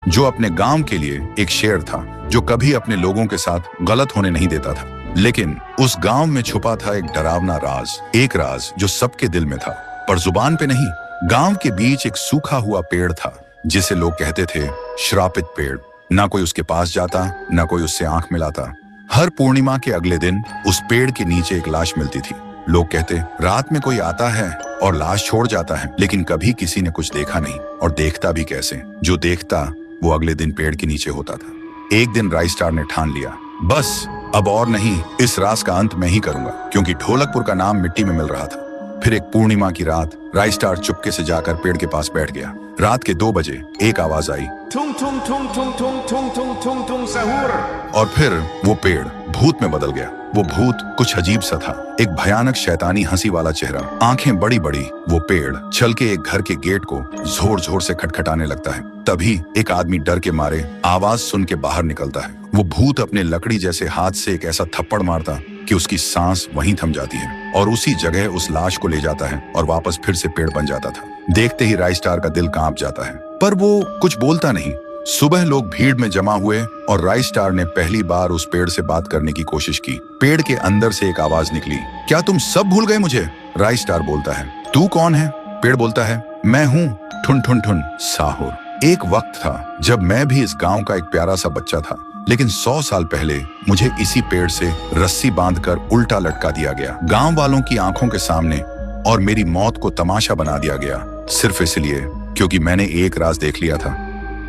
जो अपने गांव के लिए एक शेर था, जो कभी अपने लोगों के साथ गलत होने नहीं देता था। लेकिन उस गांव में छुपा था एक डरावना राज, एक राज जो सबके दिल में था पर जुबान पे नहीं। गांव के बीच एक सूखा हुआ पेड़ था जिसे लोग कहते थे श्रापित पेड़। ना कोई उसके पास जाता, ना कोई उससे आंख मिलाता। हर पूर्णिमा के अगले दिन उस पेड़ के नीचे एक लाश मिलती थी। लोग कहते रात में कोई आता है और लाश छोड़ जाता है, लेकिन कभी किसी ने कुछ देखा नहीं, और देखता भी कैसे। जो देखता वो अगले दिन पेड़ के नीचे होता था। एक दिन राइस्टार ने ठान लिया, बस अब और नहीं, इस राज का अंत मैं ही करूंगा, क्योंकि ढोलकपुर का नाम मिट्टी में मिल रहा था। फिर एक पूर्णिमा की रात राइस्टार चुपके से जाकर पेड़ के पास बैठ गया। रात के 2 बजे एक आवाज आई, ठुंग ठुंग ठुंग ठुंग ठुंग ठुंग ठुंग ठुंग ठुंग सहूर। और फिर वो पेड़ भूत में बदल गया। वो भूत कुछ अजीब सा था, एक भयानक शैतानी हंसी वाला चेहरा, आंखें बड़ी बड़ी। वो पेड़ चल के एक घर के गेट को जोर जोर से खटखटाने लगता है। तभी एक आदमी डर के मारे आवाज सुन के बाहर निकलता है। वो भूत अपने लकड़ी जैसे हाथ से एक ऐसा थप्पड़ मारता कि उसकी सांस वहीं थम जाती है, और उसी जगह उस लाश को ले जाता है और वापस फिर से पेड़ बन जाता था। देखते ही राइस्टार का दिल कांप जाता है, पर वो कुछ बोलता नहीं। सुबह लोग भीड़ में जमा हुए और राइस्टार ने पहली बार उस पेड़ से बात करने की कोशिश की। पेड़ के अंदर से एक आवाज निकली, क्या तुम सब भूल गए मुझे? राइस्टार बोलता है, तू कौन है? पेड़ बोलता है, मैं हूँ ठुन ठुन ठुन साहुर। एक वक्त था जब मैं भी इस गांव का एक प्यारा सा बच्चा था, लेकिन 100 साल पहले मुझे इसी पेड़ से रस्सी बांधकर उल्टा लटका दिया गया, गांव वालों की आंखों के सामने, और मेरी मौत को तमाशा बना दिया गया, सिर्फ इसलिए क्योंकि मैंने एक राज देख लिया था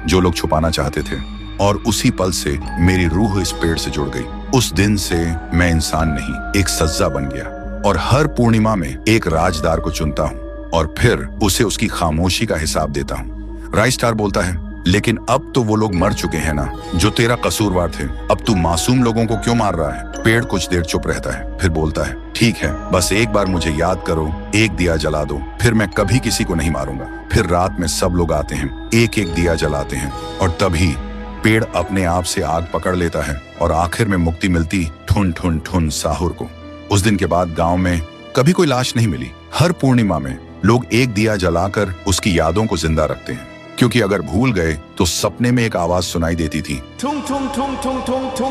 जो लोग छुपाना चाहते थे। और उसी पल से मेरी रूह इस पेड़ से जुड़ गई। उस दिन से मैं इंसान नहीं, एक सज्जा बन गया, और हर पूर्णिमा में एक राजदार को चुनता हूँ और फिर उसे उसकी खामोशी का हिसाब देता हूँ। राइस्टार बोलता है, लेकिन अब तो वो लोग मर चुके हैं ना, जो तेरा कसूरवार थे। अब तू मासूम लोगों को क्यों मार रहा है? पेड़ कुछ देर चुप रहता है, फिर बोलता है, ठीक है, बस एक बार मुझे याद करो, एक दिया जला दो, फिर मैं कभी किसी को नहीं मारूंगा। फिर रात में सब लोग आते हैं, एक एक दिया जलाते हैं, और तभी पेड़ अपने आप से आग पकड़ लेता है, और आखिर में मुक्ति मिलती ठुन ठुन ठुन साहुर को। उस दिन के बाद गांव में कभी कोई लाश नहीं मिली। हर पूर्णिमा में लोग एक दिया जलाकर उसकी यादों को जिंदा रखते हैं, क्योंकि अगर भूल गए तो सपने में एक आवाज सुनाई देती थी, ठुंग ठुंग ठुंग ठुंग ठुंग ठुंग।